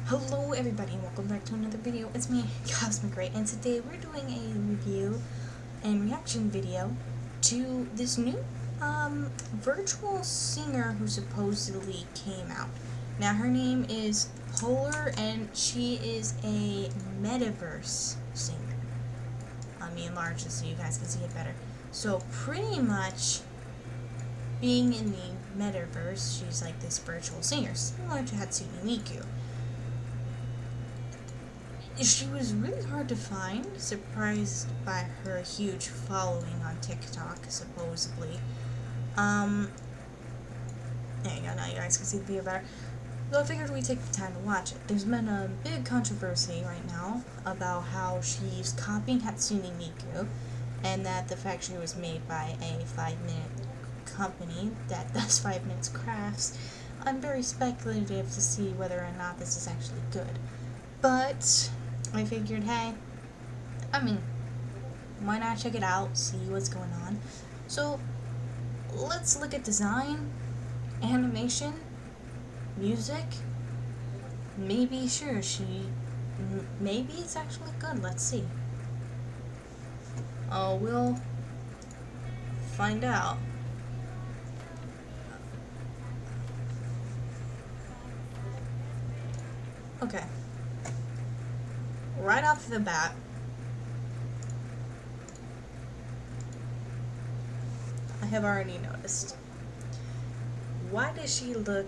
Hello everybody and welcome back to another video. It's me, Cosmic Ray, and today we're doing a review and reaction video to this new virtual singer who supposedly came out. Now her name is Polar and she is a metaverse singer. Let me enlarge this so you guys can see it better. So pretty much being in the metaverse, she's like this virtual singer, similar to Hatsune Miku. She was really hard to find, surprised by her huge following on TikTok, supposedly. There you go, now you guys can see the video better. So I figured we'd take the time to watch it. There's been a big controversy right now about how she's copying Hatsune Miku, and that the fact she was made by a 5-minute company that does 5 minutes crafts. I'm very speculative to see whether or not this is actually good. But I figured, hey, why not check it out, see what's going on. So let's look at design, animation, music. Maybe it's actually good. Let's see. We'll find out. Okay. Right off the bat, I have already noticed. Why does she look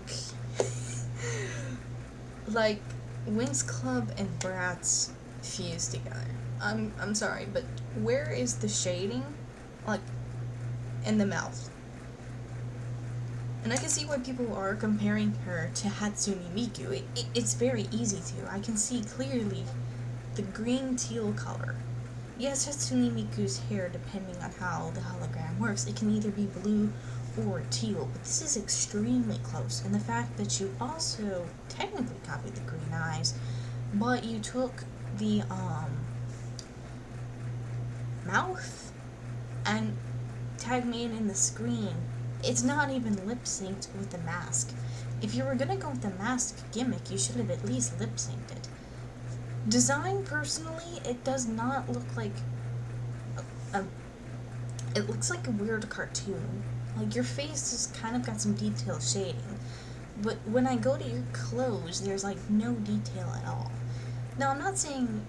like Winx Club and Bratz fused together? I'm sorry, but where is the shading, like, in the mouth? And I can see why people are comparing her to Hatsune Miku. It's very easy to. I can see clearly the green teal color. Yes, Hatsune Miku's hair, depending on how the hologram works, it can either be blue or teal, but this is extremely close. And the fact that you also technically copied the green eyes, but you took the mouth and tagged me in the screen. It's not even lip synced with the mask. If you were gonna go with the mask gimmick, you should have at least lip synced it. Design, personally, it does not look like it looks like a weird cartoon. Like, your face has kind of got some detail shading, but when I go to your clothes, there's like no detail at all. Now, I'm not saying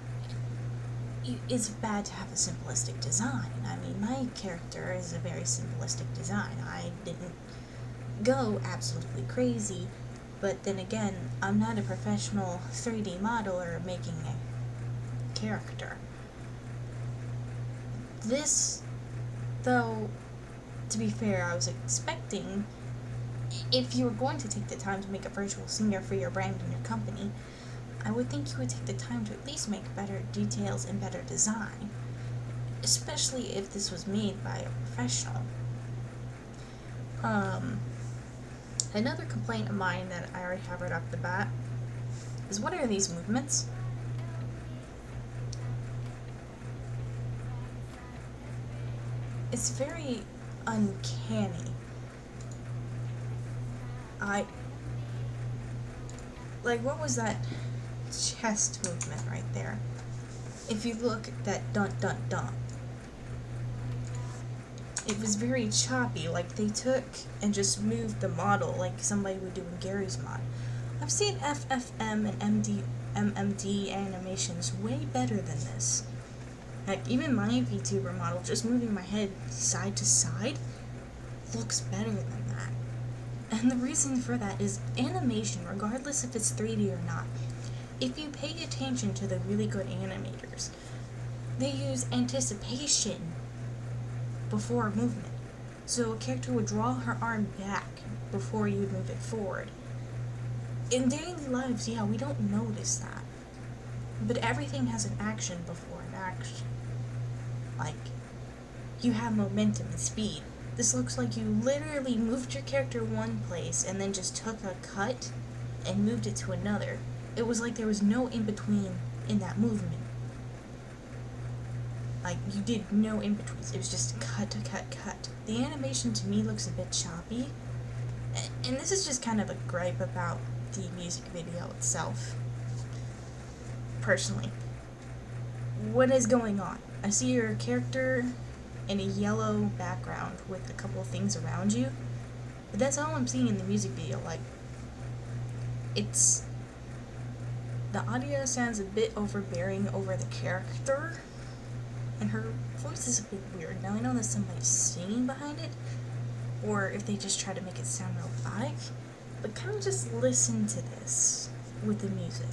it's bad to have a simplistic design. I mean, my character is a very simplistic design. I didn't go absolutely crazy. But then again, I'm not a professional 3D modeler making a character. This, though, to be fair, I was expecting, if you were going to take the time to make a virtual singer for your brand and your company, I would think you would take the time to at least make better details and better design. Especially if this was made by a professional. Another complaint of mine that I already have right off the bat is, what are these movements? It's very uncanny. What was that chest movement right there? If you look at that dun dun dun, it was very choppy, like they took and just moved the model like somebody would do in Gary's mod. I've seen FFM and MMD animations way better than this. Like, even my VTuber model, just moving my head side to side, looks better than that. And the reason for that is animation, regardless if it's 3D or not. If you pay attention to the really good animators, they use anticipation before a movement. So a character would draw her arm back before you would move it forward. In daily lives, yeah, we don't notice that. But everything has an action before an action. Like, you have momentum and speed. This looks like you literally moved your character one place and then just took a cut and moved it to another. It was like there was no in-between in that movement. Like, you did no in-betweens. It was just cut to cut, cut. The animation to me looks a bit choppy. And this is just kind of a gripe about the music video itself. personally, what is going on? I see your character in a yellow background with a couple of things around you, but that's all I'm seeing in the music video. Like, it's, the audio sounds a bit overbearing over the character, and her voice is a bit weird. Now I know that somebody's singing behind it, or if they just try to make it sound robotic, but kind of just listen to this with the music.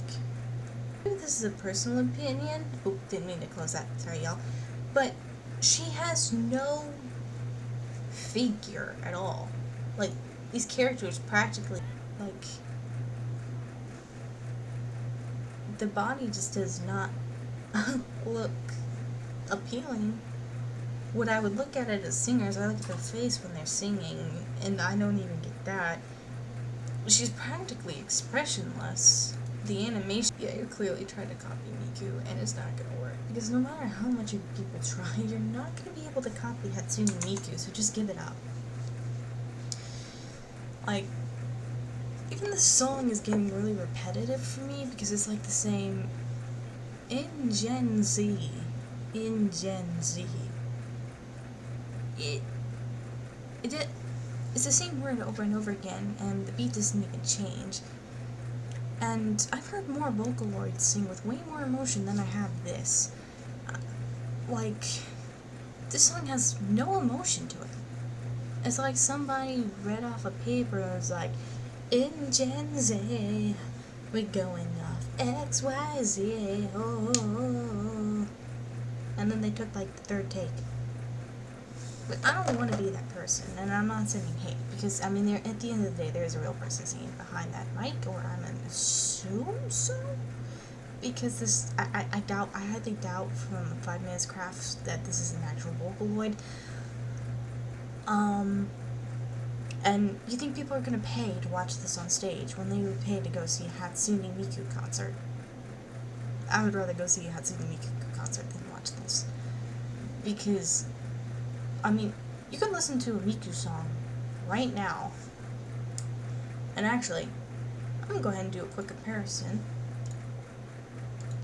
This is a personal opinion. Oh, didn't mean to close that. Sorry, y'all. But she has no figure at all. Like, these characters practically, like, the body just does not look appealing. What I would look at it as singers, I look at their face when they're singing, and I don't even get that. She's practically expressionless. The animation, yeah, you're clearly trying to copy Miku, and it's not gonna work. Because no matter how much people try, you're not gonna be able to copy Hatsune Miku, so just give it up. Like, even the song is getting really repetitive for me, because it's like the same, in Gen Z, it's the same word over and over again, and the beat doesn't even change. And I've heard more Vocaloids sing with way more emotion than I have this. Like, this song has no emotion to it. It's like somebody read off a paper and was like, in Gen Z, we're going off X, Y, Z, oh. And then they took like the third take. But I don't want to be that person, and I'm not sending hate, because, I mean, at the end of the day, there is a real person singing behind that mic, or I'm gonna assume so, because this, I highly doubt from 5 Minutes Crafts that this is an actual Vocaloid. And you think people are gonna pay to watch this on stage when they would pay to go see a Hatsune Miku concert? I would rather go see a Hatsune Miku concert than watch this, because, I mean, you can listen to a Miku song right now, and actually, I'm gonna go ahead and do a quick comparison,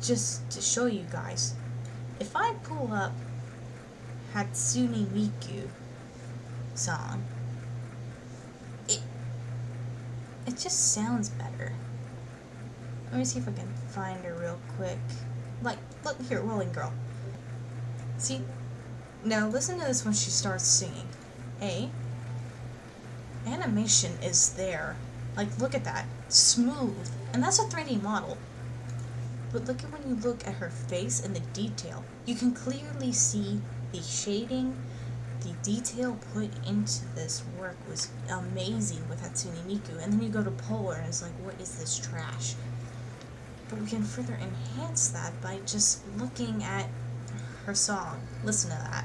just to show you guys. If I pull up Hatsune Miku song, it just sounds better. Let me see if I can find her real quick. Like, look here, Rolling Girl. See? Now listen to this when she starts singing. Animation is there. Like, look at that. Smooth. And that's a 3D model. But look at when you look at her face and the detail. You can clearly see the shading, the detail put into this work was amazing with Hatsune Miku. And then you go to Polar and it's like, what is this trash? But we can further enhance that by just looking at her song. Listen to that.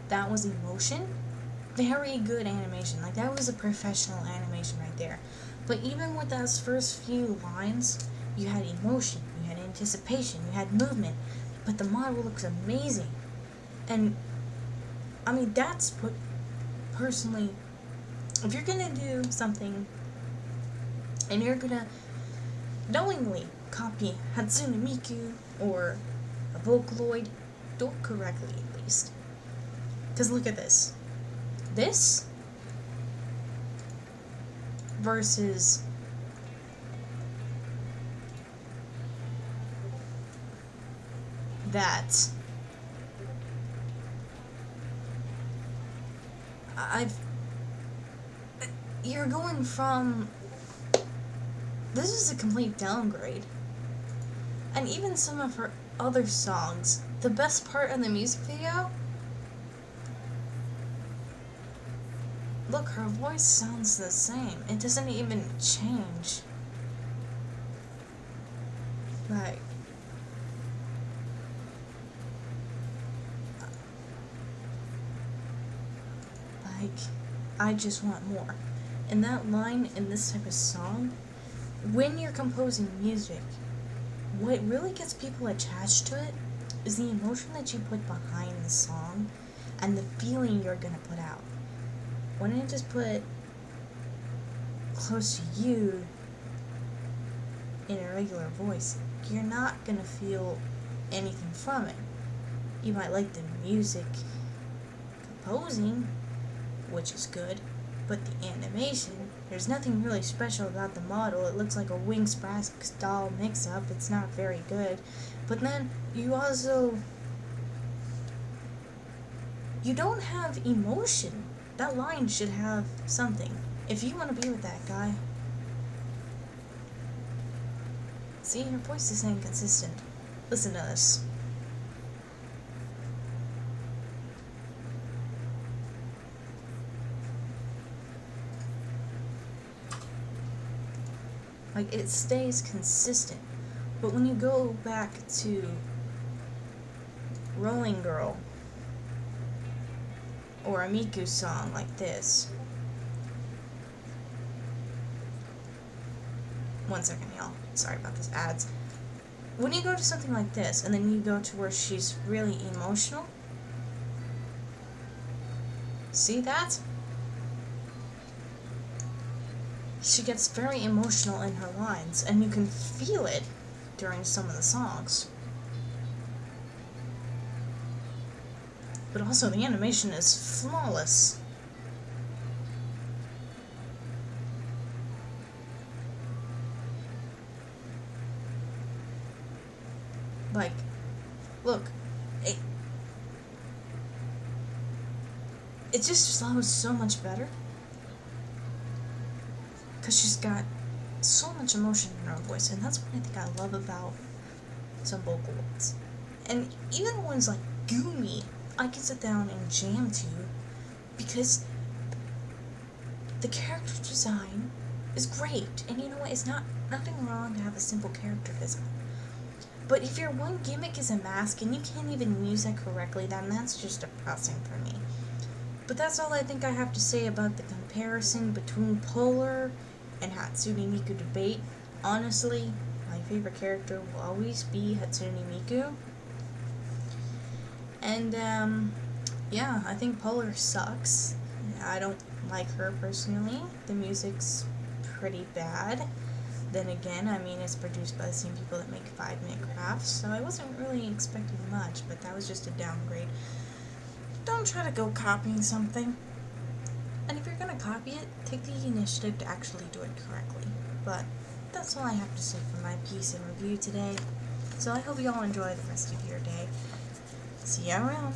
That was emotion. Very good animation. Like, that was a professional animation right there. But even with those first few lines, you had emotion, you had anticipation, you had movement. But the model looks amazing. And, I mean, that's what, personally, if you're gonna do something, and you're gonna knowingly copy Hatsune Miku, or a Vocaloid, do it correctly at least. Because look at this. This versus that. You're going from, this is a complete downgrade. And even some of her other songs, the best part in the music video, look, her voice sounds the same. It doesn't even change. Like, I just want more. And that line in this type of song, when you're composing music, what really gets people attached to it is the emotion that you put behind the song and the feeling you're gonna put out. When I just put close to you in a regular voice, you're not gonna feel anything from it. You might like the music composing, which is good, but the animation, there's nothing really special about the model. It looks like a Wings Brass doll mix-up. It's not very good. But then you don't have emotion. That line should have something. If you want to be with that guy. See, your voice is inconsistent. Listen to this. Like, it stays consistent. But when you go back to Rolling Girl or a Miku song like this. One second, y'all. Sorry about this ads. When you go to something like this, and then you go to where she's really emotional, see that? She gets very emotional in her lines, and you can feel it during some of the songs. But also, the animation is flawless. Like, look, it just sounds so much better. Because she's got so much emotion in her voice, and that's what I think I love about some vocal ones. And even ones like Gumi, I can sit down and jam to, because the character design is great. And you know what? It's nothing wrong to have a simple character design. But if your one gimmick is a mask and you can't even use that correctly, then that's just depressing for me. But that's all I think I have to say about the comparison between Polar and Hatsune Miku debate. Honestly, my favorite character will always be Hatsune Miku. And, yeah, I think Polar sucks. I don't like her personally. The music's pretty bad. Then again, I mean, it's produced by the same people that make 5-Minute Crafts, so I wasn't really expecting much, but that was just a downgrade. Don't try to go copying something. And if you're gonna copy it, take the initiative to actually do it correctly. But that's all I have to say for my piece and review today. So I hope you all enjoy the rest of your day. See you around.